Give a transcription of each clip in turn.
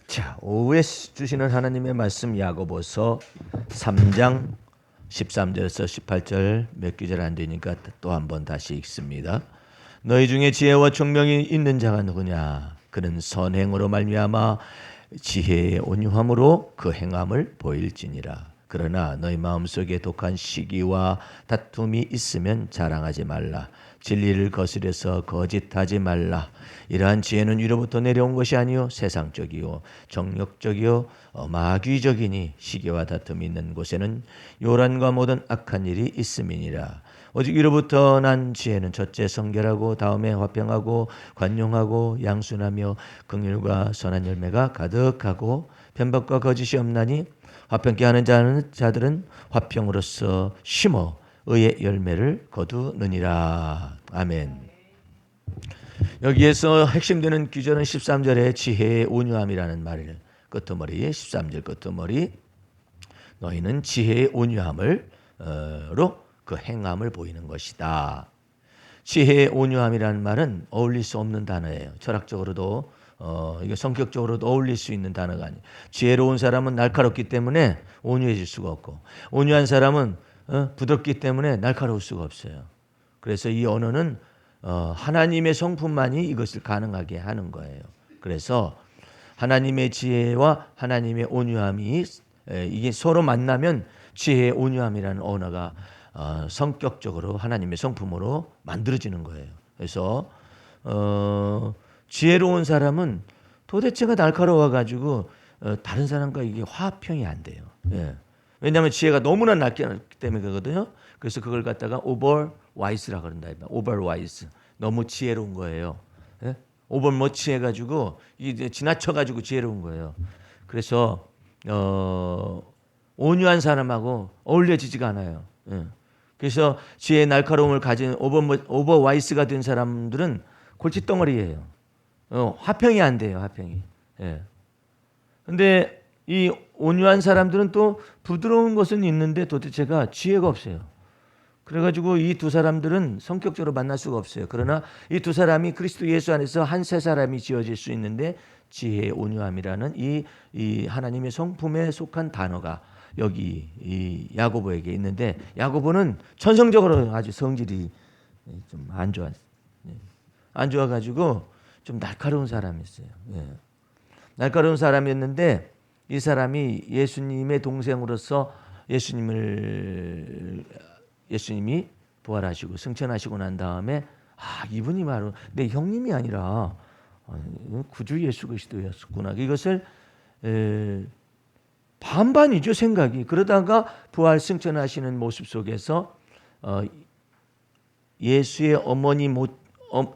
자, 오후에 주시는 하나님의 말씀 야고보서 3장 13절에서 18절 몇 구절 안 되니까 또 한번 다시 읽습니다. 너희 중에 지혜와 총명이 있는 자가 누구냐? 그는 선행으로 말미암아 지혜의 온유함으로 그 행함을 보일지니라. 그러나 너희 마음속에 독한 시기와 다툼이 있으면 자랑하지 말라. 진리를 거스려서 거짓하지 말라. 이러한 지혜는 위로부터 내려온 것이 아니요 세상적이요 정욕적이요 마귀적이니 시기와 다툼이 있는 곳에는 요란과 모든 악한 일이 있음이니라. 오직 위로부터 난 지혜는 첫째 성결하고 다음에 화평하고 관용하고 양순하며 긍휼과 선한 열매가 가득하고 편법과 거짓이 없나니 화평케 하는 자들은 화평으로서 심어 의의 열매를 거두느니라. 아멘. 여기에서 핵심되는 규절은 13절에 지혜의 온유함이라는 말을 끄트머리 13절 끄트머리 너희는 지혜의 온유함으로 그 행함을 보이는 것이다. 지혜의 온유함이라는 말은 어울릴 수 없는 단어예요. 철학적으로도 이게 성격적으로도 어울릴 수 있는 단어가 아니에요. 지혜로운 사람은 날카롭기 때문에 온유해질 수가 없고 온유한 사람은 부드럽기 때문에 날카로울 수가 없어요. 그래서 이 언어는 하나님의 성품만이 이것을 가능하게 하는 거예요. 그래서 하나님의 지혜와 하나님의 온유함이 이게 서로 만나면 지혜의 온유함이라는 언어가 성격적으로 하나님의 성품으로 만들어지는 거예요. 그래서 지혜로운 사람은 도대체가 날카로워 가지고 다른 사람과 이게 화평이 안 돼요. 예. 왜냐하면 지혜가 너무나 낮기 때문에 그거거든요. 그래서 그걸 갖다가 오버 와이스라고 그런다. 오버 와이스. 너무 지혜로운 거예요. 예? 오버 머치 해가지고 이게 지나쳐가지고 지혜로운 거예요. 그래서 온유한 사람하고 어울려지지가 않아요. 예. 그래서 지혜의 날카로움을 가진 오버 와이스가 된 사람들은 골칫덩어리예요. 화평이 안 돼요. 화평이. 예. 근데 이 온유한 사람들은 또 부드러운 것은 있는데 도대체가 지혜가 없어요. 그래가지고 이 두 사람들은 성격적으로 만날 수가 없어요. 그러나 이 두 사람이 그리스도 예수 안에서 한 세 사람이 지어질 수 있는데 지혜의 온유함이라는 이 하나님의 성품에 속한 단어가 여기 이 야고보에게 있는데 야고보는 천성적으로 아주 성질이 좀 안 좋아가지고 좀 날카로운 사람이었어요. 예. 날카로운 사람이었는데 이 사람이 예수님의 동생으로서 예수님이 부활하시고 승천하시고 난 다음에 이분이 바로 내 형님이 아니라 구주 예수 그리스도였구나. 이것을 반반이죠 생각이. 그러다가 부활 승천하시는 모습 속에서 예수의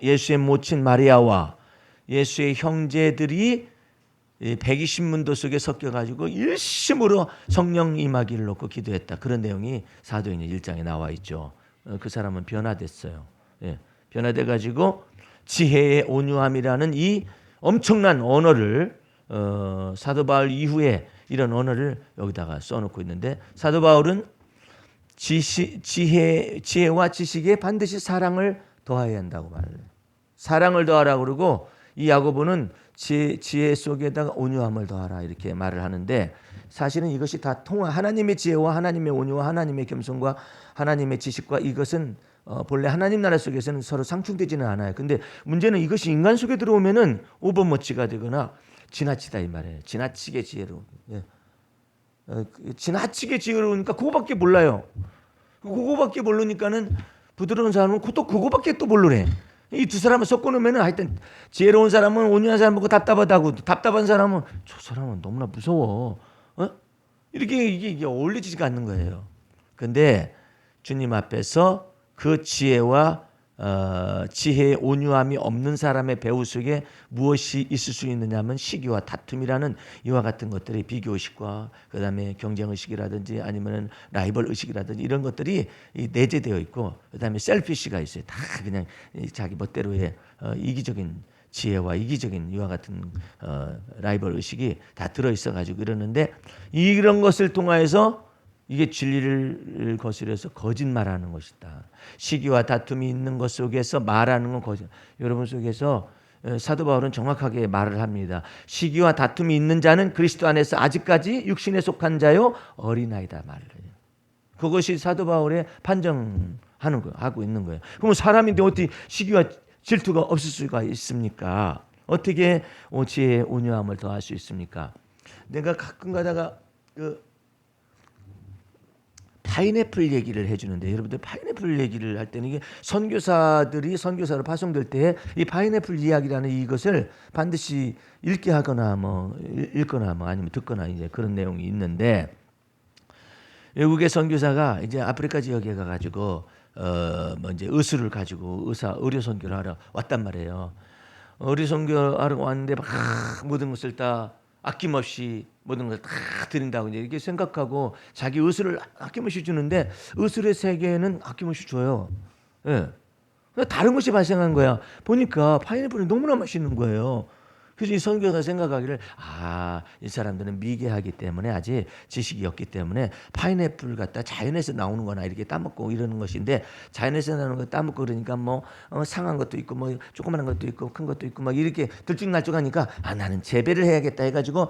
예수의 모친 마리아와 예수의 형제들이 120문도 속에 섞여가지고 일심으로 성령 임하기를 놓고 기도했다. 그런 내용이 사도행전 1장에 나와 있죠. 그 사람은 변화됐어요. 예, 변화돼가지고 지혜의 온유함이라는 이 엄청난 언어를 사도 바울 이후에 이런 언어를 여기다가 써놓고 있는데 사도 바울은 지혜와 지식에 반드시 사랑을 더해야 한다고 말해요. 사랑을 더하라고 그러고 이 야고보는 지혜 속에다가 온유함을 더하라 이렇게 말을 하는데 사실은 이것이 다 하나님의 지혜와 하나님의 온유와 하나님의 겸손과 하나님의 지식과 이것은 본래 하나님 나라 속에서는 서로 상충되지는 않아요. 근데 문제는 이것이 인간 속에 들어오면은 오버머치가 되거나 지나치다 이 말이에요. 지나치게 지혜로운. 예. 지나치게 지혜로우니까 그거밖에 몰라요. 그거밖에 모르니까는 부드러운 사람은 또 그거밖에 또 모르래. 이 두 사람을 섞어놓으면 하여튼 지혜로운 사람은 온유한 사람 보고 답답하다고 답답한 사람은 저 사람은 너무나 무서워. 이렇게 이게 어울리지가 않는 거예요. 그런데 주님 앞에서 그 지혜와 지혜의 온유함이 없는 사람의 배후 속에 무엇이 있을 수 있느냐면 시기와 다툼이라는 이와 같은 것들이 비교의식과 그다음에 경쟁의식이라든지 아니면 라이벌 의식이라든지 이런 것들이 내재되어 있고 그다음에 셀피시가 있어요. 다 그냥 자기 멋대로의 이기적인 지혜와 이기적인 이와 같은 라이벌 의식이 다 들어있어 가지고 이러는데 이런 것을 통하여서 이게 진리를 거스려서 거짓말하는 것이다. 시기와 다툼이 있는 것 속에서 말하는 건 거짓. 여러분 속에서 사도 바울은 정확하게 말을 합니다. 시기와 다툼이 있는 자는 그리스도 안에서 아직까지 육신에 속한 자요 어린아이다 말을 해요. 그것이 사도 바울의 판정하는 거 하고 있는 거예요. 그럼 사람인데 어떻게 시기와 질투가 없을 수가 있습니까? 어떻게 지혜에 온유함을 더할 수 있습니까? 내가 가끔 가다가 파인애플 얘기를 해주는데, 여러분들 파인애플 얘기를 할 때는 이게 선교사들이 선교사로 파송될 때 이 파인애플 이야기라는 이것을 반드시 읽게 하거나 읽거나 아니면 듣거나 이제 그런 내용이 있는데, 외국의 선교사가 이제 아프리카 지역에 가가지고 이제 의술을 가지고 의료 선교를 하러 왔단 말이에요. 의료 선교하러 왔는데 막 모든 것을 다 아낌없이 모든 걸 다 드린다고 이제 이렇게 생각하고 자기 의술을 아낌없이 주는데 의술의 세계는 아낌없이 줘요. 예. 다른 것이 발생한 거야. 보니까 파인애플이 너무나 맛있는 거예요. 그래서 이 선교사가 생각하기를 이 사람들은 미개하기 때문에 아직 지식이 없기 때문에 파인애플 갖다 자연에서 나오는 거나 이렇게 따먹고 이러는 것인데, 자연에서 나오는 거 따먹고 그러니까 상한 것도 있고 조그마한 것도 있고 큰 것도 있고 막 이렇게 들쭉날쭉하니까 나는 재배를 해야겠다 해가지고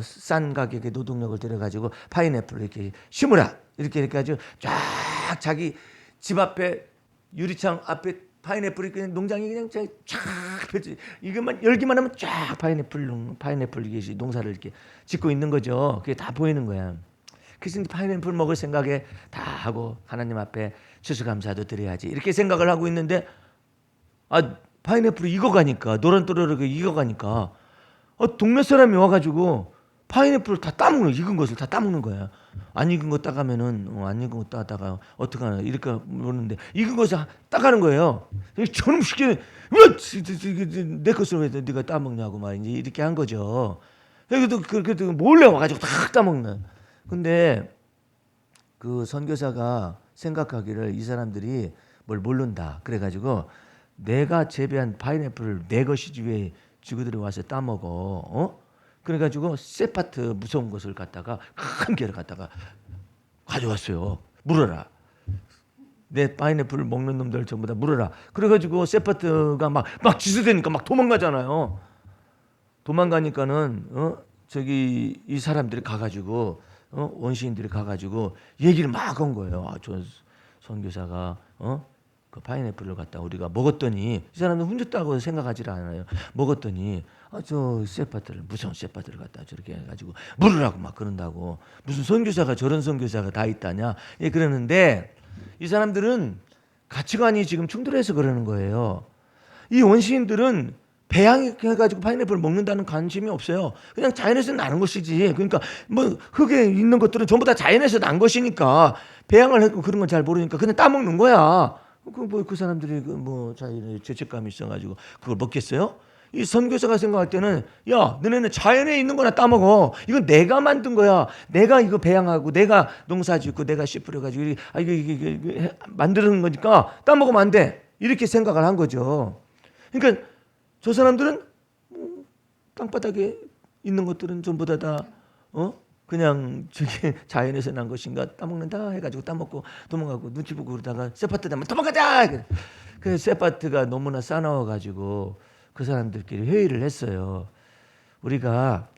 싼 가격에 노동력을 들여가지고 파인애플을 이렇게 심으라 이렇게 해가지고 쫙 자기 집 앞에 유리창 앞에 파인애플이 그냥 농장이 그냥 쫙 펼쳐, 이것만 열기만 하면 쫙 파인애플 이게 농사를 이렇게 짓고 있는 거죠. 그게 다 보이는 거야. 그래서 파인애플 먹을 생각에 다 하고 하나님 앞에 추수감사도 드려야지 이렇게 생각을 하고 있는데, 파인애플이 익어가니까 노란또르르 익어가니까 동네 사람이 와가지고 파인애플을 다 따먹는, 익은 것을 다 따먹는 거야. 안 익은 거 따가면은 안 익은 거 따다가 어떡하나 이렇게 모르는데 익은 것을 따가는 거예요. 저놈 시키는 내 것을 왜 네가 따먹냐고 막 이제 이렇게 한 거죠. 그래도 몰래 와가지고 다 따먹는. 근데 그 선교사가 생각하기를 이 사람들이 뭘 모른다. 그래가지고 내가 재배한 파인애플을 내 것이지 왜 지구들이 와서 따먹어? 그래가지고 쇠파트 무서운 것을 갖다가 큰 개를 갖다가 가져왔어요. 물어라. 내 파인애플을 먹는 놈들 전부 다 물어라. 그래가지고 쇠파트가 막 지수되니까 막 도망가잖아요. 도망가니까는 저기 이 사람들이 가가지고 원시인들이 가가지고 얘기를 막 한 거예요. 저 선교사가 그 파인애플을 갖다 우리가 먹었더니, 이 사람은 훔쳤다고 생각하지 않아요. 먹었더니 저 쇠파트를, 무서운 쇠파트를 갖다 저렇게 해가지고 물으라고 막 그런다고. 무슨 선교사가 저런 선교사가 다 있다냐? 예, 그러는데 이 사람들은 가치관이 지금 충돌해서 그러는 거예요. 이 원시인들은 배양해가지고 파인애플을 먹는다는 관심이 없어요. 그냥 자연에서 나는 것이지. 그러니까 흙에 있는 것들은 전부 다 자연에서 난 것이니까 배양을 했고 그런 건 잘 모르니까 그냥 따먹는 거야. 그 사람들이 자연에 죄책감이 있어가지고 그걸 먹겠어요? 이 선교사가 생각할 때는 야, 너네는 자연에 있는 거나 따먹어. 이건 내가 만든 거야. 내가 이거 배양하고 내가 농사짓고 내가 씨 뿌려가지고 이게 만드는 거니까 따먹으면 안 돼. 이렇게 생각을 한 거죠. 그러니까 저 사람들은 땅바닥에 있는 것들은 전부 다 그냥 저기 자연에서 난 것인가 따먹는다 해가지고 따먹고 도망가고 눈치 보고 그러다가 쇠파트 되면 도망가자. 그 쇠파트가 너무나 싸나워가지고 그 사람들끼리 회의를 했어요. 우리가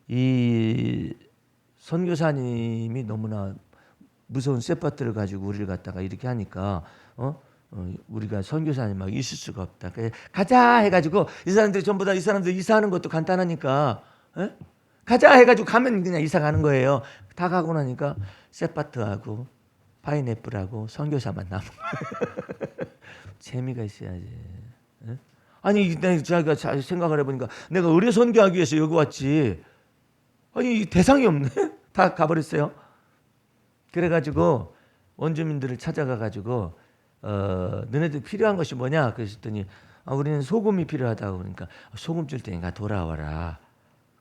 이 선교사님이 너무나 무서운 쇠파트를 가지고 우리를 갖다가 이렇게 하니까 우리가 선교사님하고 있을 수가 없다. 그래, 가자 해가지고 이 사람들이 전부 다 이 사람들 이사하는 것도 간단하니까 가자 해가지고 가면 그냥 이사 가는 거예요. 다 가고 나니까 쇠파트하고 파인애플하고 선교사만 남은 거예요. 재미가 있어야지. 아니 제가 잘 생각을 해보니까 내가 의료 선교하기 위해서 여기 왔지. 아니 대상이 없네. 다 가버렸어요. 그래가지고 원주민들을 찾아가가지고 너네들 필요한 것이 뭐냐? 그랬더니 우리는 소금이 필요하다고. 그러니까 소금 줄 테니까 돌아와라.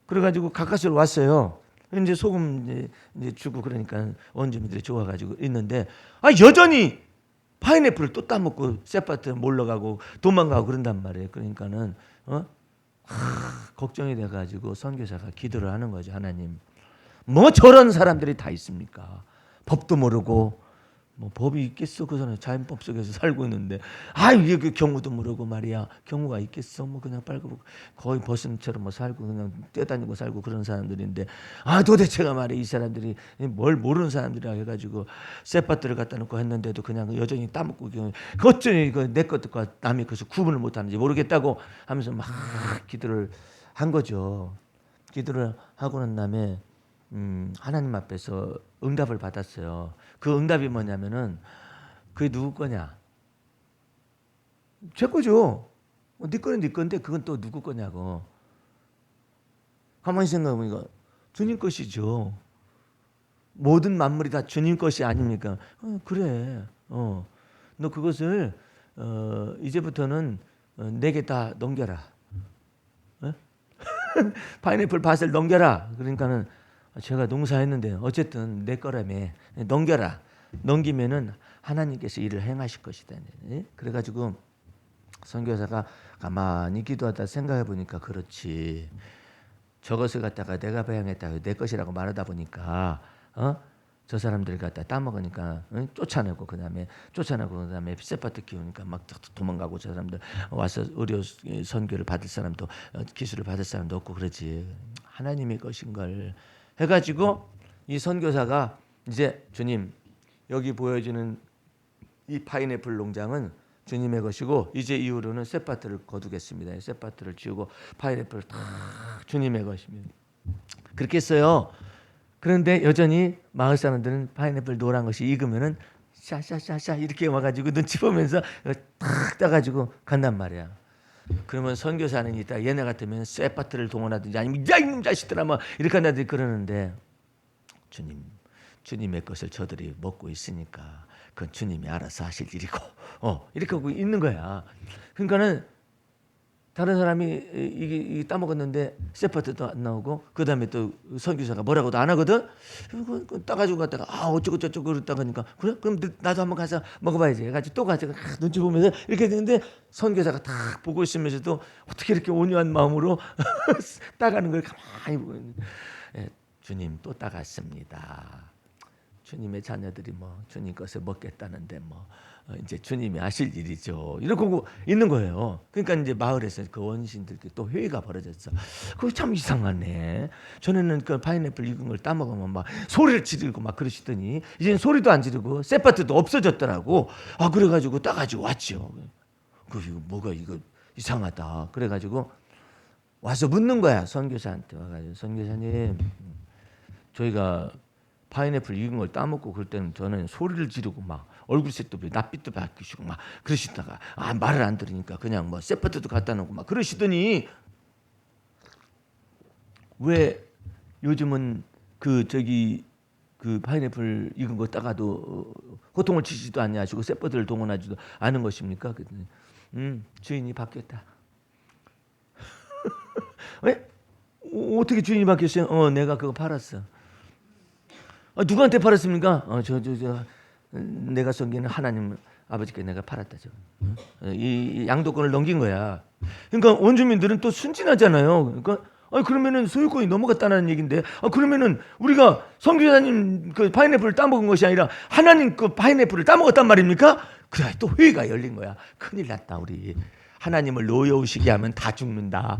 그래가지고 가까스로 왔어요. 이제 소금 이제 주고 그러니까 원주민들이 좋아가지고 있는데 여전히 파인애플을 또 따먹고 쇠파트 몰러가고 도망가고 그런단 말이에요. 그러니까는 걱정이 돼가지고 선교사가 기도를 하는 거죠. 하나님, 뭐 저런 사람들이 다 있습니까? 법도 모르고 뭐 법이 있겠어? 그 사람 자연법 속에서 살고 있는데 이게 그 경우도 모르고 말이야. 경우가 있겠어? 뭐 그냥 빨고 거의 벗은처럼 뭐 살고 그냥 뛰어다니고 살고 그런 사람들인데 도대체가 말이야 이 사람들이 뭘 모르는 사람들이라 해가지고 쌔파트를 갖다 놓고 했는데도 그냥 여전히 따먹고 어쩌니 내 것과 남의 것을 구분을 못하는지 모르겠다고 하면서 막 기도를 한 거죠. 기도를 하고 난 다음에 하나님 앞에서 응답을 받았어요. 그 응답이 뭐냐면은 그게 누구 거냐? 제 거죠. 네 거는 네 건데 그건 또 누구 거냐고. 가만히 생각해보니까 주님 것이죠. 모든 만물이 다 주님 것이 아닙니까? 그래. 너 그것을 이제부터는 내게 다 넘겨라. 파인애플 밭을 넘겨라. 그러니까는 제가 농사했는데 어쨌든 내 거라며 넘겨라. 넘기면은 하나님께서 일을 행하실 것이다. 그래가지고 선교사가 가만히 기도하다 생각해 보니까 그렇지. 저것을 갖다가 내가 배양했다 내 것이라고 말하다 보니까 저 사람들 갖다 따먹으니까 쫓아내고 그다음에 쌔파트 키우니까 막 도망가고 저 사람들 와서 의료 선교를 받을 사람도 기술을 받을 사람도 없고 그러지. 하나님의 것인 걸 해가지고 이 선교사가 이제 주님 여기 보여지는 이 파인애플 농장은 주님의 것이고 이제 이후로는 쌔파트를 거두겠습니다. 쌔파트를 지우고 파인애플을 다 주님의 것입니다. 그렇게 했어요. 그런데 여전히 마을 사람들은 파인애플 노란 것이 익으면은 샤샤샤샤 이렇게 와가지고 눈치 보면서 탁 따가지고 간단 말이야. 그러면 선교사는 이따 얘네 같으면 쌔파트를 동원하든지 아니면 야 이놈 자식들아 뭐 이렇게 한다든지 그러는데 주님의 것을 저들이 먹고 있으니까 그건 주님이 알아서 하실 일이고 이렇게 하고 있는 거야. 그러니까는 다른 사람이 이게 따먹었는데 쌔파트도 안 나오고 그 다음에 또 선교사가 뭐라고도 안 하거든. 따가지고 갔다가 어쩌고 저쩌고 그랬다 하니까 그래? 그럼 나도 한번 가서 먹어봐야지 해가지고 또 가서 눈치 보면서 이렇게 되는데 선교사가 딱 보고 있으면서도 어떻게 이렇게 온유한 마음으로 따가는 걸 가만히 보고 있는 주님 또 따갔습니다. 주님의 자녀들이 뭐 주님 것을 먹겠다는데 뭐 이제 주님이 하실 일이죠. 이러고 있는 거예요. 그러니까 이제 마을에서 그 원신들끼리 또 회의가 벌어졌어. 그거 참 이상하네. 전에는 그 파인애플 익은 걸 따먹으면 막 소리를 지르고 막 그러시더니 이제는 소리도 안 지르고 쌔파트도 없어졌더라고. 그래가지고 따가지고 왔죠. 이거 뭐가 이거 이상하다. 그래가지고 와서 묻는 거야. 선교사한테 와가지고 선교사님 저희가 파인애플 익은 걸 따먹고 그럴 때는 저는 소리를 지르고 막 얼굴색도 낯빛도 바뀌시고 막 그러시다가 말을 안 들으니까 그냥 뭐 쌔파트도 갖다 놓고 막 그러시더니 왜 요즘은 그 파인애플 익은 거 따가도 호통을 치지도 않냐 하시고 쌔파트를 동원하지도 않은 것입니까? 그랬더니 주인이 바뀌었다. 왜? 어떻게 주인이 바뀌었어요? 내가 그거 팔았어. 누구한테 팔았습니까? 내가 섬기는 하나님 아버지께 내가 팔았다죠. 이 양도권을 넘긴 거야. 그러니까 원주민들은 또 순진하잖아요. 그러니까 그러면은 소유권이 넘어갔다는 얘기인데 그러면은 우리가 선교사님 그 파인애플을 따먹은 것이 아니라 하나님 그 파인애플을 따먹었단 말입니까? 그래 또 회의가 열린 거야. 큰일 났다 우리. 하나님을 노여우시게 하면 다 죽는다.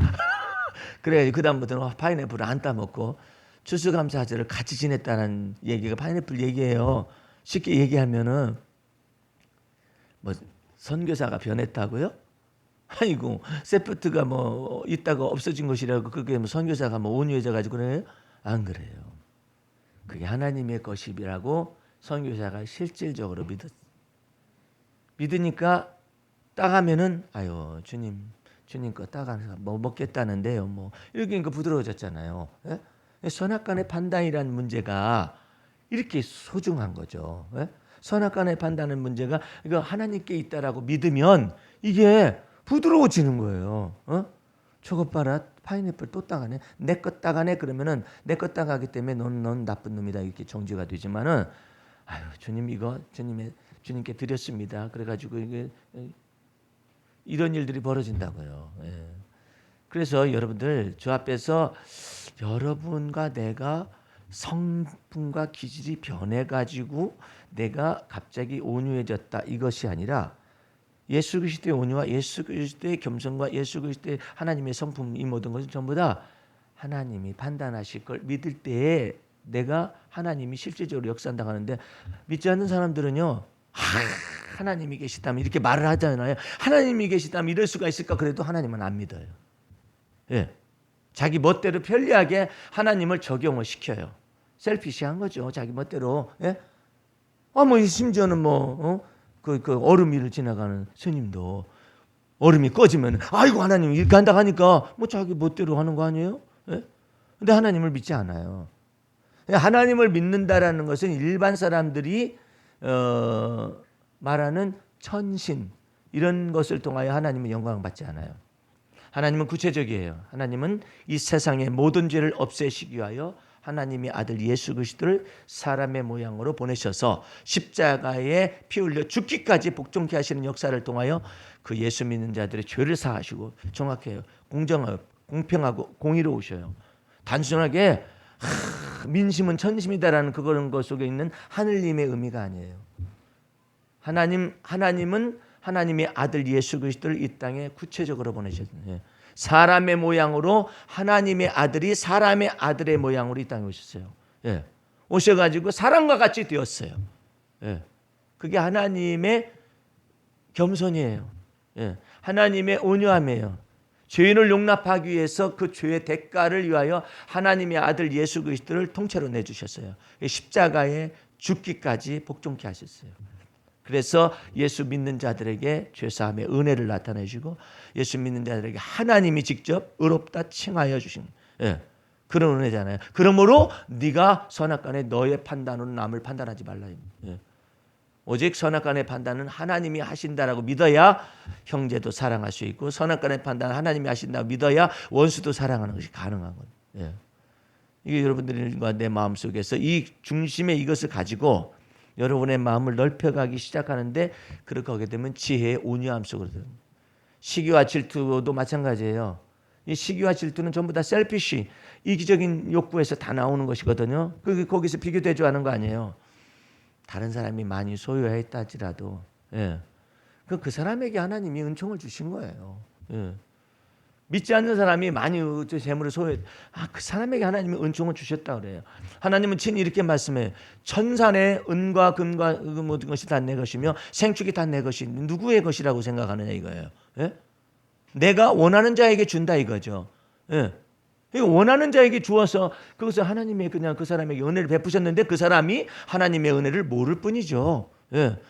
그래 그다음부터는 파인애플을 안 따먹고 추수감사절을 같이 지냈다는 얘기가 파인애플 얘기예요. 쉽게 얘기하면은 뭐 선교사가 변했다고요? 아이고 쌔파트가 뭐 있다가 없어진 것이라고 그게 뭐 선교사가 뭐 온유해져 가지고 그래요? 안 그래요. 그게 하나님의 것이라고 선교사가 실질적으로 믿으니까 따가면은 주님 거 따가서 뭐 먹겠다는데요. 뭐 이렇게 부드러워졌잖아요. 예? 선악간의 판단이라는 문제가 이렇게 소중한 거죠. 예? 선악간의 판단의 문제가 이거 하나님께 있다라고 믿으면 이게 부드러워지는 거예요. 저것 봐라 파인애플 또 따가네. 내 것 따가네 그러면은 내 것 따가기 때문에 넌 나쁜 놈이다 이렇게 정죄가 되지만은 주님 이거 주님께 드렸습니다. 그래가지고 이게 이런 일들이 벌어진다고요. 그래서 여러분들 저 앞에서 여러분과 내가 성품과 기질이 변해가지고 내가 갑자기 온유해졌다 이것이 아니라 예수 그리스도의 온유와 예수 그리스도의 겸손과 예수 그리스도의 하나님의 성품 이 모든 것은 전부 다 하나님이 판단하실 걸 믿을 때에 내가 하나님이 실제적으로 역사한다고 하는데 믿지 않는 사람들은요. 하나님이 계시다면 이렇게 말을 하잖아요. 하나님이 계시다면 이럴 수가 있을까? 그래도 하나님은 안 믿어요. 예. 자기 멋대로 편리하게 하나님을 적용을 시켜요. 셀피시한 거죠. 자기 멋대로. 예? 뭐 심지어는 그 얼음 위를 지나가는 스님도 얼음이 꺼지면 아이고 하나님 이렇게 한다고 하니까 뭐 자기 멋대로 하는 거 아니에요? 예? 근데 하나님을 믿지 않아요. 하나님을 믿는다라는 것은 일반 사람들이 말하는 천신 이런 것을 통하여 하나님은 영광을 받지 않아요. 하나님은 구체적이에요. 하나님은 이 세상의 모든 죄를 없애시기 위하여 하나님의 아들 예수 그리스도를 사람의 모양으로 보내셔서 십자가에 피 흘려 죽기까지 복종케 하시는 역사를 통하여 그 예수 믿는 자들의 죄를 사하시고 정확해요. 공정하고 공평하고 공의로우셔요. 단순하게 민심은 천심이다라는 그런 것 속에 있는 하느님의 의미가 아니에요. 하나님은 하나님의 아들 예수 그리스도를 이 땅에 구체적으로 보내셨어요. 사람의 모양으로 하나님의 아들이 사람의 아들의 모양으로 이 땅에 오셨어요. 예. 오셔가지고 사람과 같이 되었어요. 예. 그게 하나님의 겸손이에요. 예. 하나님의 온유함이에요. 죄인을 용납하기 위해서 그 죄의 대가를 위하여 하나님의 아들 예수 그리스도를 통째로 내주셨어요. 십자가에 죽기까지 복종케 하셨어요. 그래서 예수 믿는 자들에게 죄사함의 은혜를 나타내시고 예수 믿는 자들에게 하나님이 직접 의롭다 칭하여 주신 그런 은혜잖아요. 그러므로 네가 선악간에 너의 판단으로 남을 판단하지 말라. 오직 선악간의 판단은 하나님이 하신다라고 믿어야 형제도 사랑할 수 있고 선악간의 판단은 하나님이 하신다고 믿어야 원수도 사랑하는 것이 가능한 거예요. 이게 여러분들과 내 마음속에서 이 중심에 이것을 가지고 여러분의 마음을 넓혀가기 시작하는데 그렇게 하게 되면 지혜의 온유함 속으로 들어갑니다. 시기와 질투도 마찬가지예요. 이 시기와 질투는 전부 다 셀피시, 이기적인 욕구에서 다 나오는 것이거든요. 거기서 비교대조 하는 거 아니에요. 다른 사람이 많이 소유했다 할지라도 그 사람에게 하나님이 은총을 주신 거예요. 믿지 않는 사람이 많이 재물을 소유해. 그 사람에게 하나님이 은총을 주셨다 그래요. 하나님은 친히 이렇게 말씀해요. 천산의 은과 금과 모든 것이 다 내 것이며 생축이 다 내 것이 누구의 것이라고 생각하느냐 이거예요. 내가 원하는 자에게 준다 이거죠. 원하는 자에게 주어서 그것을 하나님의 그냥 그 사람에게 은혜를 베푸셨는데 그 사람이 하나님의 은혜를 모를 뿐이죠.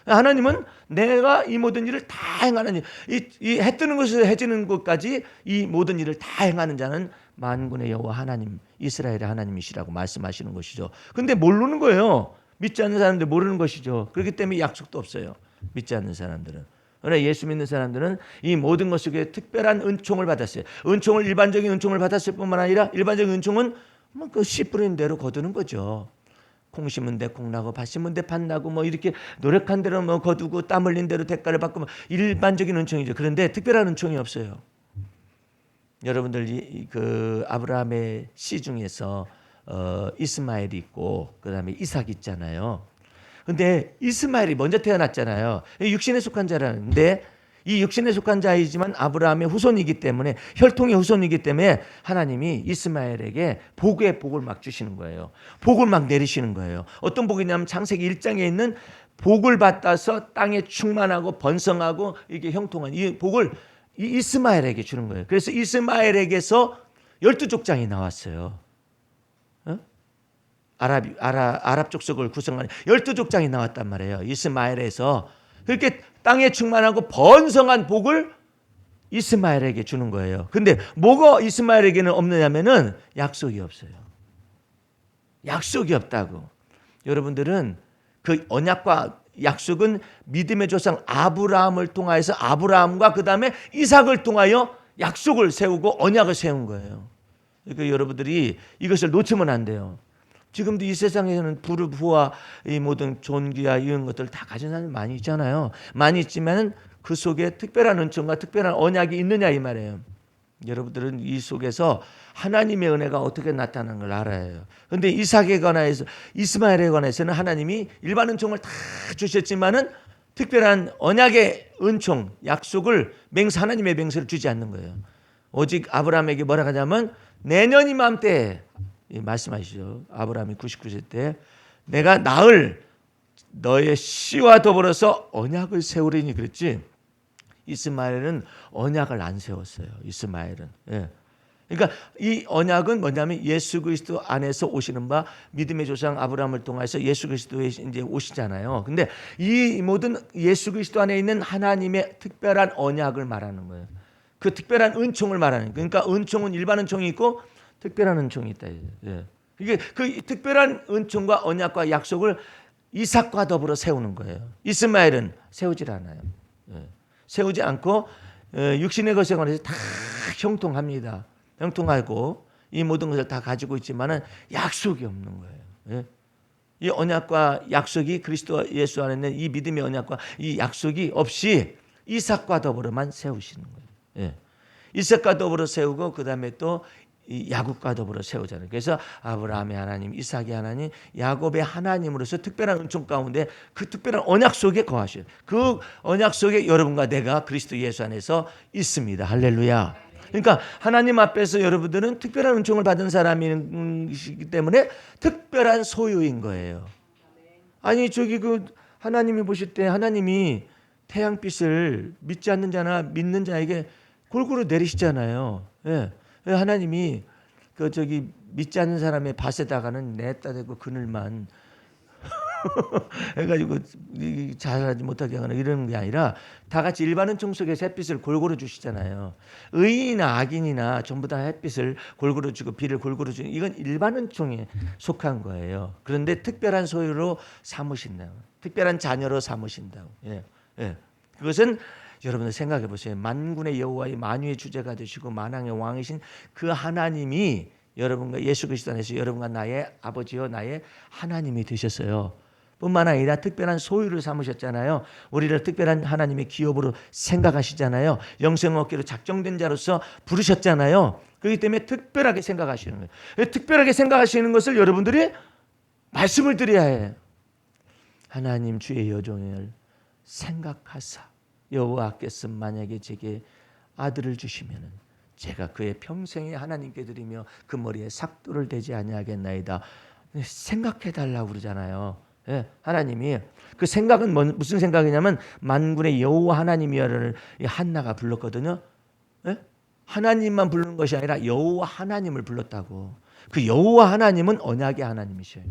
하나님은 내가 이 모든 일을 다 행하는 이 해 뜨는 것에서 해 지는 것까지 이 모든 일을 다 행하는 자는 만군의 여호와 하나님 이스라엘의 하나님이시라고 말씀하시는 것이죠. 근데 모르는 거예요. 믿지 않는 사람들 모르는 것이죠. 그렇기 때문에 약속도 없어요. 믿지 않는 사람들은. 그러나 예수 믿는 사람들은 이 모든 것 속에 특별한 은총을 받았어요. 은총을 일반적인 은총을 받았을 뿐만 아니라 일반적인 은총은 그 씨 뿌리는 대로 거두는 거죠. 콩 심은 데 콩 나고 밭 심은 데 밭 나고 이렇게 노력한 대로 거두고 땀 흘린 대로 대가를 받고 일반적인 은총이죠. 그런데 특별한 은총이 없어요. 여러분들 그 아브라함의 씨 중에서 이스마엘이 있고 그다음에 이삭이 있잖아요. 근데 이스마엘이 먼저 태어났잖아요. 육신에 속한 자라는데 이 육신에 속한 자이지만 아브라함의 후손이기 때문에 혈통의 후손이기 때문에 하나님이 이스마엘에게 복의 복을 막 주시는 거예요. 복을 막 내리시는 거예요. 어떤 복이냐면 창세기 1장에 있는 복을 받아서 땅에 충만하고 번성하고 이게 형통한 이 복을 이스마엘에게 주는 거예요. 그래서 이스마엘에게서 12족장이 나왔어요. 아랍 족속을 구성하는 12족장이 나왔단 말이에요. 이스마엘에서 그렇게 땅에 충만하고 번성한 복을 이스마엘에게 주는 거예요. 근데 뭐가 이스마엘에게는 없느냐면은 약속이 없어요. 약속이 없다고. 여러분들은 그 언약과 약속은 믿음의 조상 아브라함을 통하여서 아브라함과 그 다음에 이삭을 통하여 약속을 세우고 언약을 세운 거예요. 그러니까 여러분들이 이것을 놓치면 안 돼요. 지금도 이 세상에서는 부와 이 모든 존귀와 이런 것들 다 가진 사람이 많이 있잖아요. 많이 있지만 그 속에 특별한 은총과 특별한 언약이 있느냐 이 말이에요. 여러분들은 이 속에서 하나님의 은혜가 어떻게 나타나는 걸 알아요. 그런데 이삭에 관해서, 이스마엘에 관해서는 하나님이 일반 은총을 다 주셨지만은 특별한 언약의 은총, 약속을 하나님의 맹세를 주지 않는 거예요. 오직 아브라함에게 뭐라 하냐면 내년 이맘때 말씀하시죠. 아브라함이 99세 때 내가 낳을 너의 씨와 더불어서 언약을 세우리니 그랬지. 이스마엘은 언약을 안 세웠어요. 이스마엘은. 예. 그러니까 이 언약은 뭐냐면 예수 그리스도 안에서 오시는 바 믿음의 조상 아브라함을 통해서 예수 그리스도에 이제 오시잖아요. 근데 이 모든 예수 그리스도 안에 있는 하나님의 특별한 언약을 말하는 거예요. 그 특별한 은총을 말하는 거예요. 그러니까 은총은 일반 은총이 있고 특별한 은총이 있다. 예. 이게 그 특별한 은총과 언약과 약속을 이삭과 더불어 세우는 거예요. 이스마엘은 세우질 않아요. 예. 세우지 않고 육신의 것에 관해서 다 형통합니다. 형통하고 이 모든 것을 다 가지고 있지만은 약속이 없는 거예요. 예? 이 언약과 약속이 그리스도 예수 안에 있는 이 믿음의 언약과 이 약속이 없이 이삭과 더불어만 세우시는 거예요. 예. 이삭과 더불어 세우고 그 다음에 또 이 야곱과 더불어 세우잖아요. 그래서 아브라함의 하나님, 이삭의 하나님, 야곱의 하나님으로서 특별한 은총 가운데 그 특별한 언약 속에 거하셔요. 그 언약 속에 여러분과 내가 그리스도 예수 안에서 있습니다. 할렐루야. 그러니까 하나님 앞에서 여러분들은 특별한 은총을 받은 사람이기 때문에 특별한 소유인 거예요. 아니 저기 그 하나님이 보실 때 하나님이 태양빛을 믿지 않는 자나 믿는 자에게 골고루 내리시잖아요. 예. 하나님이 그 저기 믿지 않는 사람의 밭에다가는 냈다 대고 그늘만 해가지고 자라지 못하게 하거나 이런 게 아니라 다 같이 일반 은총 속에 햇빛을 골고루 주시잖아요. 의인이나 악인이나 전부 다 햇빛을 골고루 주고 비를 골고루 주는 이건 일반 은총에 속한 거예요. 그런데 특별한 소유로 삼으신다고, 특별한 자녀로 삼으신다고. 예, 예. 그것은 여러분들 생각해 보세요. 만군의 여호와의 만유의 주제가 되시고 만왕의 왕이신 그 하나님이 여러분과 예수 그리스도 안에서 여러분과 나의 아버지요 나의 하나님이 되셨어요. 뿐만 아니라 특별한 소유를 삼으셨잖아요. 우리를 특별한 하나님의 기업으로 생각하시잖아요. 영생 얻기로 작정된 자로서 부르셨잖아요. 그렇기 때문에 특별하게 생각하시는 거예요. 특별하게 생각하시는 것을 여러분들이 말씀을 드려야 해요. 하나님 주의 여종을 생각하사 여호와께서 만약에 제게 아들을 주시면은 제가 그의 평생에 하나님께 드리며 그 머리에 삭도를 대지 아니하겠나이다. 생각해 달라고 그러잖아요. 예, 하나님이 그 생각은 무슨 생각이냐면 만군의 여호와 하나님이여를 한나가 불렀거든요. 예? 하나님만 부르는 것이 아니라 여호와 하나님을 불렀다고. 그 여호와 하나님은 언약의 하나님이셔요.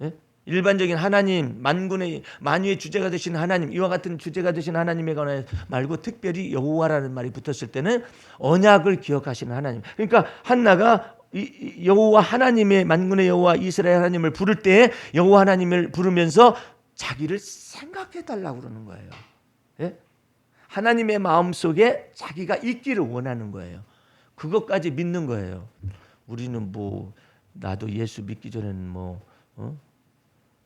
예? 일반적인 하나님, 만유의 주제가 되신 하나님, 이와 같은 주제가 되신 하나님에 관해 말고 특별히 여호와라는 말이 붙었을 때는 언약을 기억하시는 하나님. 그러니까 한나가 여호와 하나님의 만군의 여호와 이스라엘 하나님을 부를 때 여호와 하나님을 부르면서 자기를 생각해 달라고 그러는 거예요. 예? 하나님의 마음속에 자기가 있기를 원하는 거예요. 그것까지 믿는 거예요. 우리는 뭐 나도 예수 믿기 전에는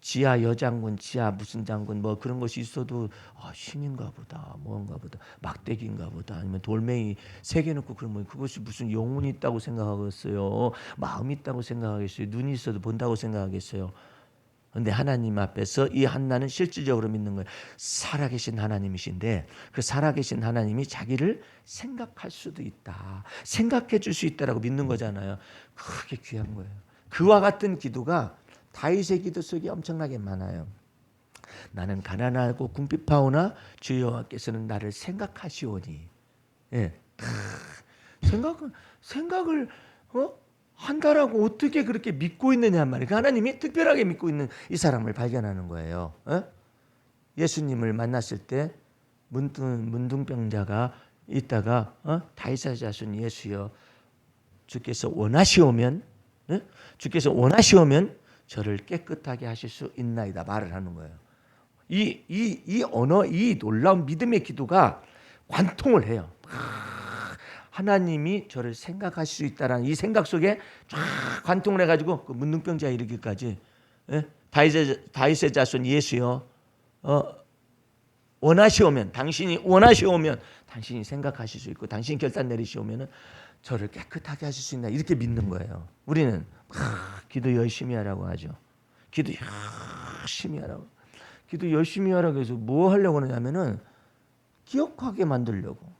지하 여장군, 지하 무슨 장군 뭐 그런 것이 있어도 신인가 보다, 뭔가 보다, 막대기인가 보다, 아니면 돌멩이 새겨놓고 그러면 그것이 무슨 영혼이 있다고 생각하겠어요? 마음이 있다고 생각하겠어요? 눈이 있어도 본다고 생각하겠어요? 그런데 하나님 앞에서 이 한나는 실질적으로 믿는 거예요. 살아계신 하나님이신데 그 살아계신 하나님이 자기를 생각할 수도 있다, 생각해 줄 수 있다라고 믿는 거잖아요. 그게 귀한 거예요. 그와 같은 기도가 다윗의 기도 속에 엄청나게 많아요. 나는 가난하고 궁핍하오나 주 여호와께서는 나를 생각하시오니. 예. 생각을 한다라고 어떻게 그렇게 믿고 있느냐 말이에요. 하나님이 특별하게 믿고 있는 이 사람을 발견하는 거예요. 예수님을 만났을 때 문둥병자가 있다가 다윗의 자손 예수여 주께서 원하시오면 저를 깨끗하게 하실 수 있나이다 말을 하는 거예요. 이 언어, 이 놀라운 믿음의 기도가 관통을 해요. 하나님이 저를 생각할 수 있다라는 이 생각 속에 쫙 관통을 해가지고 그 문둥병자에 이르기까지. 예? 다윗의 자손 예수여 원하시오면, 당신이 원하시오면, 당신이 생각하실 수 있고 당신이 결단 내리시오면은 저를 깨끗하게 하실 수 있나, 이렇게 믿는 거예요. 우리는 기도 열심히 하라고 하죠. 기도 열심히 하라고. 기도 열심히 하라고 해서 뭐 하려고 하냐면은 기억하게 만들려고.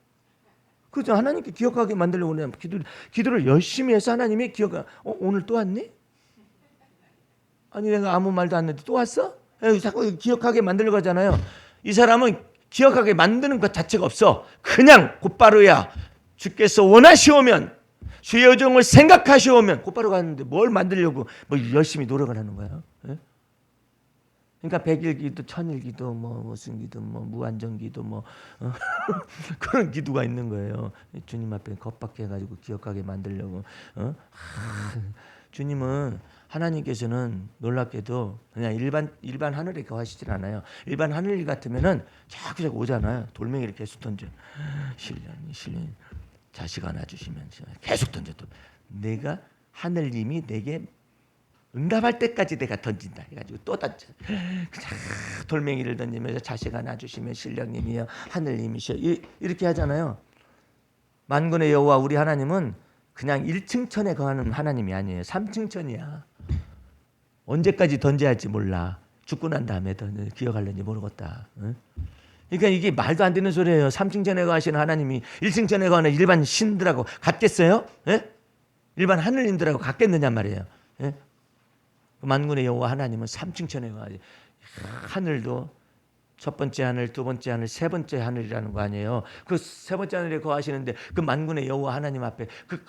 그죠? 하나님께 기억하게 만들려고 그러면 기도를 열심히 해서 하나님이 오늘 또 왔니? 아니 내가 아무 말도 안 했는데 또 왔어? 자꾸 기억하게 만들려고 하잖아요. 이 사람은 기억하게 만드는 것 자체가 없어. 그냥 곧바로야. 주께서 원하시오면, 주의 여정을 생각하시오면 곧바로 가는데 뭘 만들려고 뭐 열심히 노력을 하는 거야. 예? 그러니까 100일 기도, 1000일 기도, 뭐 무슨 기도, 뭐 무한정 기도, 뭐 그런 기도가 있는 거예요. 주님 앞에 겁박해 가지고 기억하게 만들려고. 주님은, 하나님께서는 놀랍게도 그냥 일반 하늘에 거하시질 않아요. 일반 하늘 같으면은 자꾸 오잖아요. 돌멩이를 계속 던져. 신령이 자식 하나 주시면 계속 던져. 내가 하늘님이 내게 응답할 때까지 내가 던진다 해가지고 또 던져. 돌멩이를 던지면서 자식 하나 주시면 신령님이여 하늘님이시여, 이렇게 하잖아요. 만군의 여호와 우리 하나님은 그냥 1층 천에 거하는 하나님이 아니에요. 3층 천이야. 언제까지 던져야 할지 몰라. 죽고 난 다음에 기억할는지 모르겠다. 응? 그러니까 이게 말도 안 되는 소리예요. 3층 천에 거하시는 하나님이 1층 천에 거하는 일반 신들하고 같겠어요? 예? 일반 하늘님들하고 같겠느냐 말이에요. 예? 만군의 여호와 하나님은 3층 천에 거하지. 하늘도 첫 번째 하늘, 두 번째 하늘, 세 번째 하늘이라는 거 아니에요. 그 세 번째 하늘에 거하시는데 그 만군의 여호와 하나님 앞에 그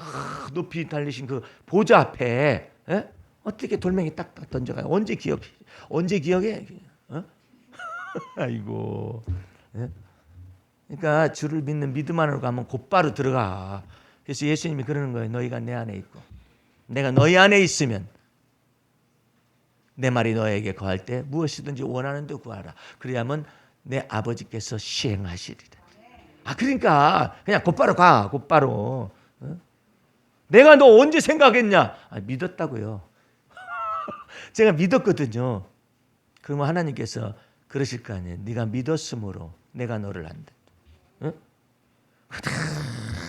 높이 달리신 그 보좌 앞에, 예? 어떻게 돌멩이 딱딱 던져가요? 언제 기억해? 어? 아이고. 예? 그러니까 주를 믿는 믿음 안으로 가면 곧바로 들어가. 그래서 예수님이 그러는 거예요. 너희가 내 안에 있고 내가 너희 안에 있으면 내 말이 너에게 거할 때 무엇이든지 원하는 데 구하라. 그래야만 내 아버지께서 시행하시리라. 그러니까 그냥 곧바로 가. 곧바로. 어? 내가 너 언제 생각했냐? 믿었다고요. 제가 믿었거든요. 그러면 하나님께서 그러실 거 아니에요. 네가 믿었으므로 내가 너를 한다. 어?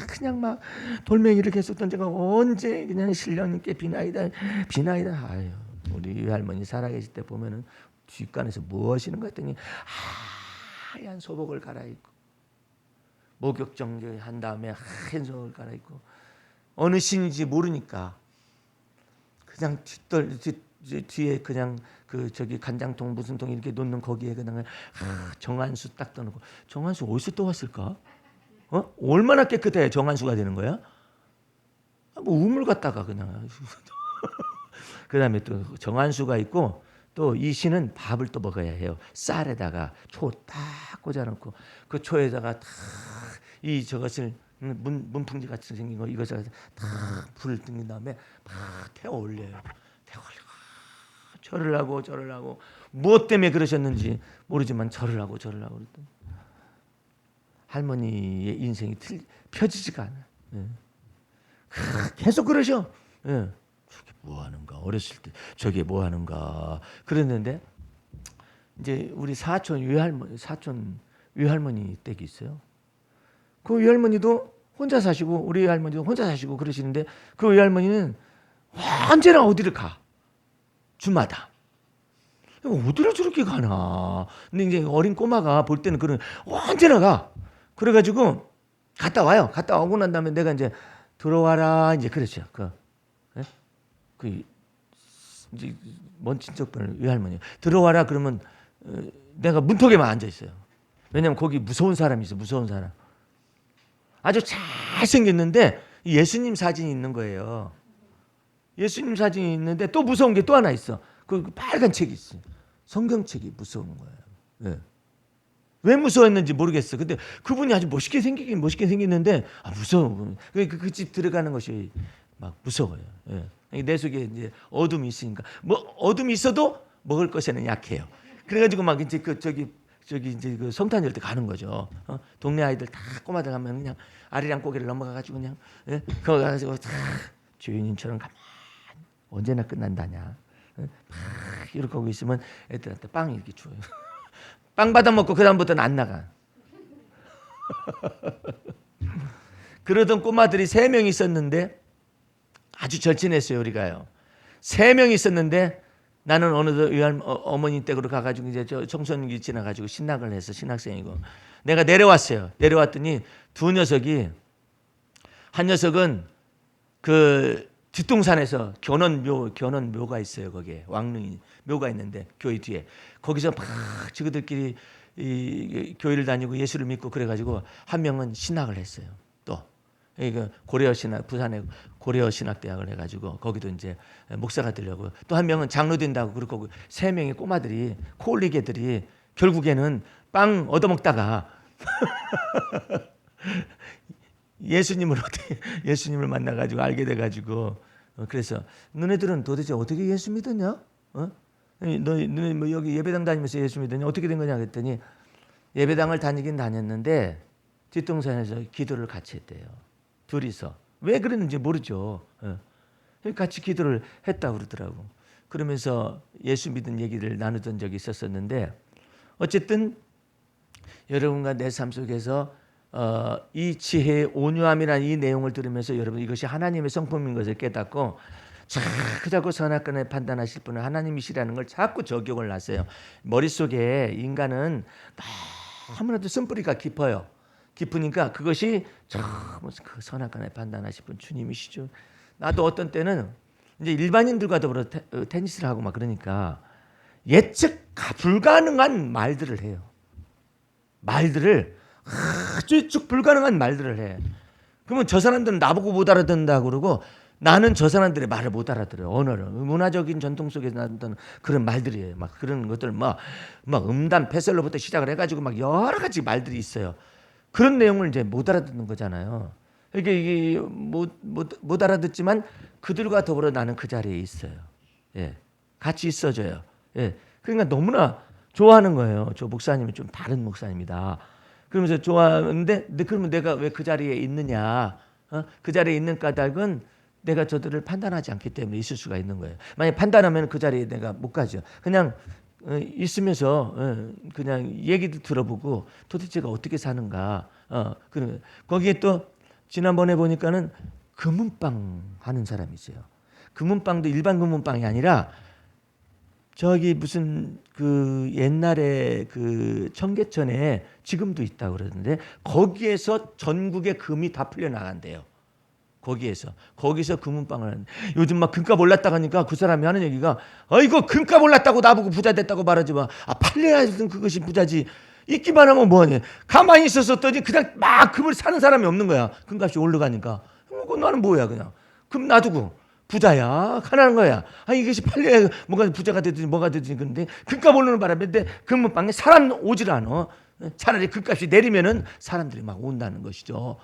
그냥 막 돌멩이를 계속 던져가고 언제 그냥 신령님께 비나이다. 아유, 우리 할머니 살아계실 때 보면은 뒷간에서 뭐 하시는 거 했더니 하얀 소복을 갈아입고 목욕정교 한 다음에 하얀 소복을 갈아입고 어느 신인지 모르니까 그냥 뒤에 그냥 저기 간장통 무슨 통 이렇게 놓는 거기에 그냥 정한수 딱 떠놓고. 정한수 어디서 또 왔을까? 얼마나 깨끗해 정한수가 되는 거야? 뭐 우물 갖다가 그냥. 그다음에 또 정한수가 있고 또 이 신은 밥을 또 먹어야 해요. 쌀에다가 초 딱 꽂아놓고 그 초에다가 딱 이 저것을 문풍지 같이 생긴 거 이것을 다 불을 뜬 다음에 막 태워 올려요. 절을 하고 무엇 때문에 그러셨는지 모르지만 절을 하고 그랬더니 할머니의 인생이 펴지지가 않아. 예. 계속 그러셔. 예. 저게 뭐 하는가? 어렸을 때 저게 뭐 하는가? 그랬는데 이제 우리 사촌 외할머니 댁이 있어요. 그 외할머니도 혼자 사시고 우리 할머니도 혼자 사시고 그러시는데 그 외할머니는 언제나 어디를 가. 주마다. 어디를 저렇게 가나. 근데 이제 어린 꼬마가 볼 때는 그런 언제나 가. 그래가지고 갔다 와요. 갔다 오고 난 다음에 내가 이제 들어와라 이제 그랬죠. 이제 먼 친척분 외할머니 들어와라 그러면 내가 문턱에만 앉아 있어요. 왜냐면 거기 무서운 사람이 있어. 무서운 사람. 아주 잘 생겼는데 예수님 사진이 있는 거예요. 예수님 사진이 있는데 또 무서운 게 또 하나 있어. 그 빨간 책이 있어. 성경책이 무서운 거예요. 네. 왜 무서웠는지 모르겠어. 근데 그분이 아주 멋있게 생겼는데 무서워. 그 집 들어가는 것이 막 무서워요. 네. 내 속에 이제 어둠이 있으니까 뭐 어둠이 있어도 먹을 것에는 약해요. 그래가지고 막 이제 저기 이제 그 성탄절 때 가는 거죠. 동네 아이들 다 꼬마들 하면 그냥 아리랑 고개를 넘어가가지고 그냥 거기 가가지고 다 주인님처럼 가만 언제나 끝난다냐. 막 이렇게 하고 있으면 애들한테 빵 이렇게 줘요. 빵 받아 먹고 그 다음부터는 안 나가. 그러던 꼬마들이 3명 있었는데 아주 절친했어요. 우리가요. 3명 있었는데 나는 어느덧 어머니 댁으로 가가지고 이제 저 청소년기 지나가지고 신학을 해서 신학생이고 내가 내려왔어요. 내려왔더니 두 녀석이 한 녀석은 그 뒷동산에서 견원묘가 있어요. 거기에 왕릉이 묘가 있는데 교회 뒤에 거기서 막 지그들끼리 이 교회를 다니고 예수를 믿고 그래가지고 한 명은 신학을 했어요. 또 이거 고려 신학 부산에 고려 신학대학을 해가지고 거기도 이제 목사가 되려고 또 한 명은 장로 된다고 그렇고 3명의 꼬마들이 코올리개들이 결국에는 빵 얻어먹다가 예수님을 만나가지고 알게 돼가지고 그래서 너네들은 도대체 어떻게 예수 믿었냐? 너네 뭐 여기 예배당 다니면서 예수 믿었냐? 어떻게 된 거냐 그랬더니 예배당을 다니긴 다녔는데 뒷동산에서 기도를 같이 했대요. 둘이서 왜 그랬는지 모르죠. 같이 기도를 했다고 그러더라고. 그러면서 예수 믿은 얘기를 나누던 적이 있었었는데 어쨌든 여러분과 내 삶 속에서 이 지혜의 온유함이라는 이 내용을 들으면서 여러분 이것이 하나님의 성품인 것을 깨닫고 자꾸 선악간에 판단하실 분은 하나님이시라는 걸 자꾸 적용을 하세요. 머릿속에 인간은 너무나도 쓴뿌리가 깊어요. 깊으니까 그것이 그 선악간에 판단하실 분 주님이시죠. 나도 어떤 때는 이제 일반인들과 더불어 테니스를 하고 막 그러니까 예측 불가능한 말들을 해요. 말들을 아주 예측 불가능한 말들을 해. 그러면 저 사람들은 나보고 못 알아듣는다 그러고 나는 저 사람들의 말을 못 알아들어요. 언어를 문화적인 전통 속에서 나왔던 그런 말들이에요. 막 그런 것들 막 음단 패설로부터 시작을 해가지고 막 여러 가지 말들이 있어요. 그런 내용을 이제 못 알아듣는 거잖아요. 이게 못 알아듣지만 그들과 더불어 나는 그 자리에 있어요. 예, 같이 있어줘요. 예, 그러니까 너무나 좋아하는 거예요. 저 목사님은 좀 다른 목사님이다. 그러면서 좋아하는데 그러면 내가 왜 그 자리에 있느냐? 그 자리에 있는 까닭은 내가 저들을 판단하지 않기 때문에 있을 수가 있는 거예요. 만약 판단하면 그 자리에 내가 못 가죠. 그냥 있으면서 그냥 얘기도 들어보고 도대체가 어떻게 사는가. 거기에 또 지난번에 보니까는 금은빵 하는 사람이 있어요. 금은빵도 일반 금은빵이 아니라 저기 무슨 그 옛날에 그 청계천에 지금도 있다고 그러는데 거기에서 전국의 금이 다 풀려 나간대요. 거기서 금은빵을 하는데 요즘 막 금값 올랐다 하니까 그 사람이 하는 얘기가 이거 금값 올랐다고 나보고 부자 됐다고 말하지 마. 팔려야 그것이 부자지. 있기만 하면 뭐하냐. 가만히 있었더니 그냥 막 금을 사는 사람이 없는 거야. 금값이 올라가니까. 나는 뭐야 그냥. 금 놔두고 부자야. 가난한 거야. 이것이 팔려야 뭐가 부자가 되든지 뭐가 되든지 그런데 금값 오르는 바람에 금은빵에 사람 오질 않아. 차라리 금값이 내리면은 사람들이 막 온다는 것이죠.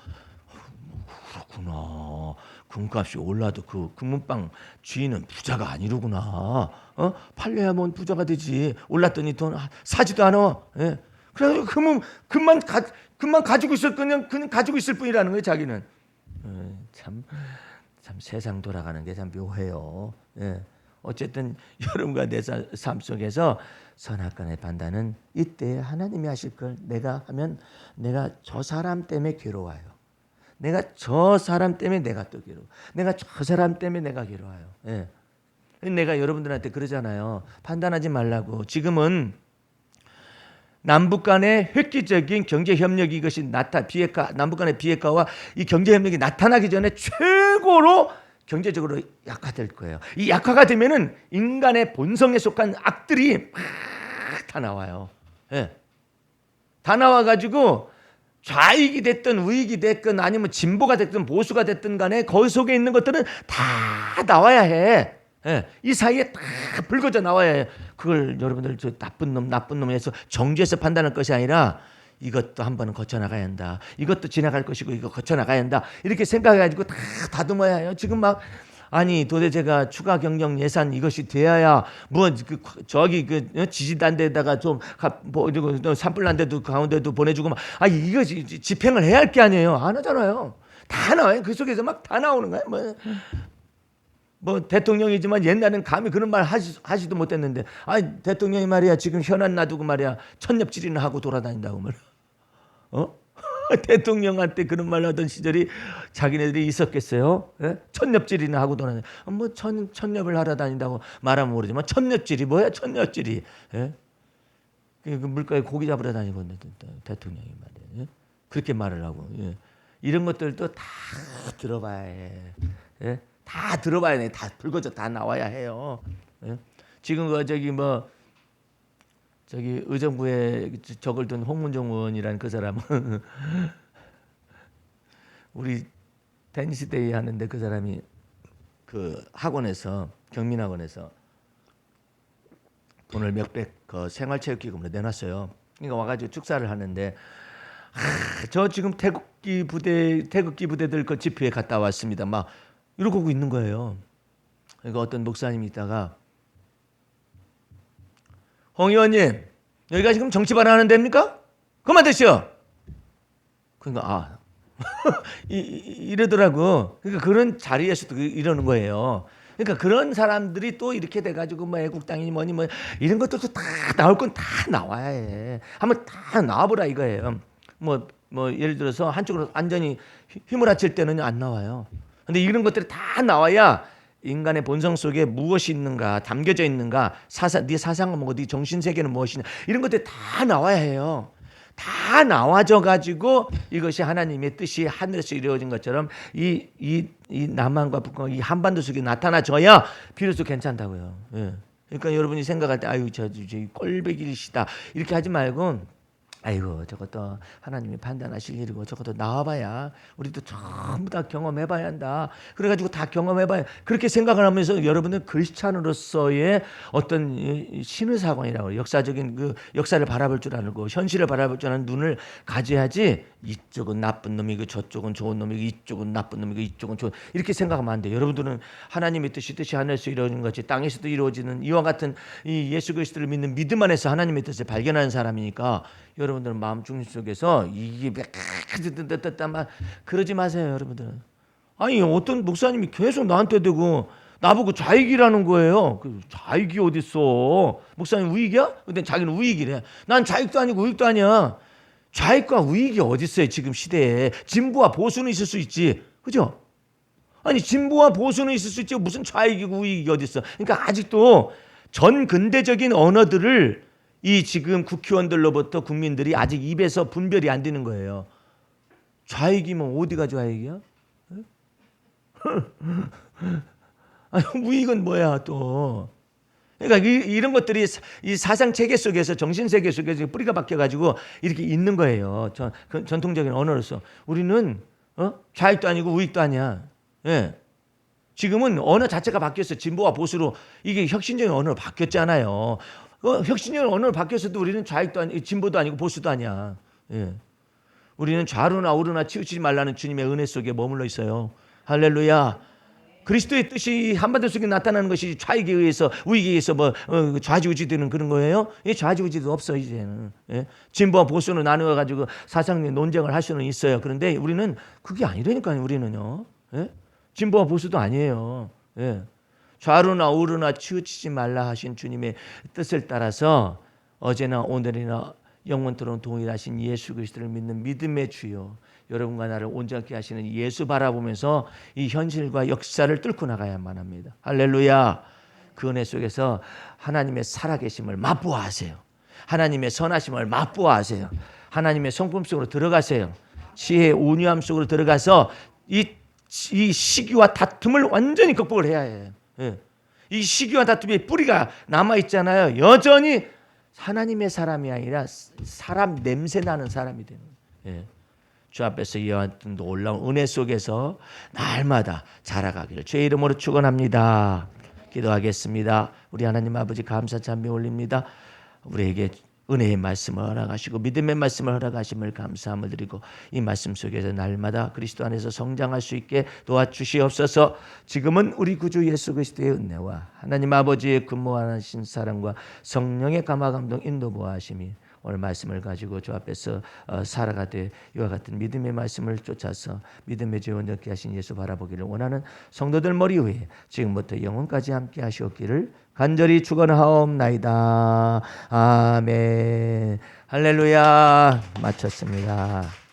그렇구나. 금값이 올라도 그 금은빵 주인은 부자가 아니로구나. 팔려야 뭐 부자가 되지. 올랐더니 돈 사지도 않아. 예. 그래서 금만 가지고 있을 그냥 가지고 있을 뿐이라는 거예요. 자기는. 참 세상 돌아가는 게 참 묘해요. 예. 어쨌든 여러분과 내 삶 속에서 선악간의 판단은 이때 하나님이 하실 걸 내가 하면 내가 저 사람 때문에 괴로워요. 내가 저 사람 때문에 내가 또 괴로워. 내가 저 사람 때문에 내가 괴로워요. 예. 내가 여러분들한테 그러잖아요. 판단하지 말라고. 지금은 남북 간의 획기적인 경제 협력이 이것이 남북 간의 비핵화와 이 경제 협력이 나타나기 전에 최고로 경제적으로 약화될 거예요. 이 약화가 되면은 인간의 본성에 속한 악들이 막 다 나와요. 예. 다 나와 가지고 좌익이 됐든 우익이 됐든 아니면 진보가 됐든 보수가 됐든 간에 거기 속에 있는 것들은 다 나와야 해. 예, 이 사이에 다 불거져 나와야 해. 그걸 여러분들 저 나쁜 놈에서 정죄해서 판단할 것이 아니라 이것도 한 번은 거쳐나가야 한다. 이것도 지나갈 것이고 이거 거쳐나가야 한다. 이렇게 생각해가지고 다 다듬어야 해요. 지금 막 도대체가 추가 경정 예산 이것이 돼야 지지단 데다가 좀 산불난 데도 가운데도 보내주고 이거 집행을 해야 할 게 아니에요. 안 하잖아요. 다 나와요. 그 속에서 막 다 나오는 거예요. 뭐 대통령이지만 옛날엔 감히 그런 말 하지도 못했는데, 아니 대통령이 말이야 지금 현안 놔두고 말이야 천엽질이나 하고 돌아다닌다고 말이야. 대통령한테 그런 말 하던 시절이 자기네들이 있었겠어요? 예? 천엽질이나 하고 돌아다니. 뭐 천엽을 하러 다닌다고 말하면 모르지만 천엽질이 뭐야? 천엽질이. 예? 그 물가에 고기 잡으러 다니고 대통령이 말이야. 예? 그렇게 말을 하고. 예. 이런 것들도 다 들어봐야 해. 예? 다 들어봐야 돼. 다 불거져 다 나와야 해요. 예? 지금 저기 의정부에 적을 둔 홍문종 의원이라는 그 사람은 우리 테니스 대회 하는데 그 사람이 그 학원에서 경민학원에서 돈을 몇백 그 생활체육기금으로 내놨어요. 그러니까 와가지고 축사를 하는데 저 지금 태극기 부대들 그 집회에 갔다 왔습니다. 막 이러고 있는 거예요. 그러니까 어떤 목사님이 있다가 홍 의원님 여기가 지금 정치 발언하는 데입니까? 그만 드시오. 그러니까 이러더라고. 그러니까 그런 자리에서도 이러는 거예요. 그러니까 그런 사람들이 또 이렇게 돼가지고 뭐 애국당이니 뭐니 뭐 이런 것들도 다 나올 건 다 나와야 해. 한번 다 나와보라 이거예요. 뭐 예를 들어서 한쪽으로 완전히 힘을 합칠 때는 안 나와요. 근데 이런 것들이 다 나와야 인간의 본성 속에 무엇이 있는가 담겨져 있는가 네 사상은 뭐고 네 정신 세계는 무엇이냐 이런 것들이 다 나와야 해요. 다 나와져 가지고 이것이 하나님의 뜻이 하늘에서 이루어진 것처럼 이 남한과 북한 이 한반도 속에 나타나져야 비로소 괜찮다고요. 예. 그러니까 여러분이 생각할 때 아유 저 꼴배기시다 이렇게 하지 말고 아이고 저것도 하나님이 판단하실 일이고 저것도 나와봐야 우리도 전부 다 경험해봐야 한다. 그래가지고 다 경험해봐야 그렇게 생각을 하면서 여러분은 크리스찬으로서의 어떤 신의사관이라고 역사적인 그 역사를 바라볼 줄 알고 현실을 바라볼 줄 아는 눈을 가져야지 이쪽은 나쁜 놈이고 저쪽은 좋은 놈이고 이쪽은 나쁜 놈이고 이쪽은 좋은 이렇게 생각하면 안 돼요. 여러분들은 하나님의 뜻이 하늘에서 이루어진 것이 땅에서도 이루어지는 이와 같은 이 예수 그리스도를 믿는 믿음 안에서 하나님의 뜻을 발견하는 사람이니까 여러분들은 마음 중심 속에서 이게 막 그러지 마세요, 여러분들은. 아니 어떤 목사님이 계속 나한테 대고 나보고 좌익이라는 거예요. 그 좌익이 어디 있어? 목사님 우익이야? 근데 자기는 우익이래. 난 좌익도 아니고 우익도 아니야. 좌익과 우익이 어디 있어요? 지금 시대에 진보와 보수는 있을 수 있지, 그죠? 아니 진보와 보수는 있을 수 있지 무슨 좌익이고 우익이 어디 있어? 그러니까 아직도 전 근대적인 언어들을 이 지금 국회의원들로부터 국민들이 아직 입에서 분별이 안 되는 거예요. 좌익이면 어디가 좌익이야? 아니, 우익은 뭐야 또? 그러니까 이런 것들이 이 사상 체계 속에서 정신 세계 속에서 뿌리가 박혀 가지고 이렇게 있는 거예요. 전통적인 언어로서 우리는 좌익도 아니고 우익도 아니야. 예. 지금은 언어 자체가 바뀌었어. 진보와 보수로 이게 혁신적인 언어로 바뀌었잖아요. 혁신적인 언어로 바뀌었어도 우리는 좌익도 아니고 진보도 아니고 보수도 아니야. 예. 우리는 좌로나 우로나 치우치지 말라는 주님의 은혜 속에 머물러 있어요. 할렐루야. 그리스도의 뜻이 한반도 속에 나타나는 것이 좌익에 의해서 우익에 의해서 좌지우지되는 그런 거예요? 이 좌지우지도 없어 이제는. 예? 진보와 보수로 나누어 가지고 사상의 논쟁을 할 수는 있어요. 그런데 우리는 그게 아니라니까요. 우리는요. 예? 진보와 보수도 아니에요. 예. 좌로나 우로나 치우치지 말라 하신 주님의 뜻을 따라서 어제나 오늘이나 영원토록 동일하신 예수 그리스도를 믿는 믿음의 주요 여러분과 나를 온전케 하시는 예수 바라보면서 이 현실과 역사를 뚫고 나가야만 합니다. 할렐루야. 그 은혜 속에서 하나님의 살아계심을 맛보아하세요. 하나님의 선하심을 맛보아하세요. 하나님의 성품 속으로 들어가세요. 지혜의 온유함 속으로 들어가서 이 시기와 다툼을 완전히 극복을 해야 해요. 예. 이 시기와 다툼의 뿌리가 남아있잖아요. 여전히 하나님의 사람이 아니라 사람 냄새 나는 사람이 되는 거예요. 예. 주 앞에서 이와 같은 놀라운 은혜 속에서 날마다 자라가기를 주의 이름으로 축원합니다. 기도하겠습니다. 우리 하나님 아버지 감사 찬미 올립니다. 우리에게 은혜의 말씀을 허락하시고 믿음의 말씀을 허락하심을 감사함을 드리고 이 말씀 속에서 날마다 그리스도 안에서 성장할 수 있게 도와주시옵소서. 지금은 우리 구주 예수 그리스도의 은혜와 하나님 아버지의 근무하신 사랑과 성령의 감화 감동 인도 보하심이 오늘 말씀을 가지고 주 앞에서 살아가되 이와 같은 믿음의 말씀을 쫓아서 믿음의 죄원 얻게 하신 예수 바라보기를 원하는 성도들 머리 위에 지금부터 영원까지 함께 하시옵기를 간절히 축원하옵나이다. 아멘. 할렐루야. 마쳤습니다.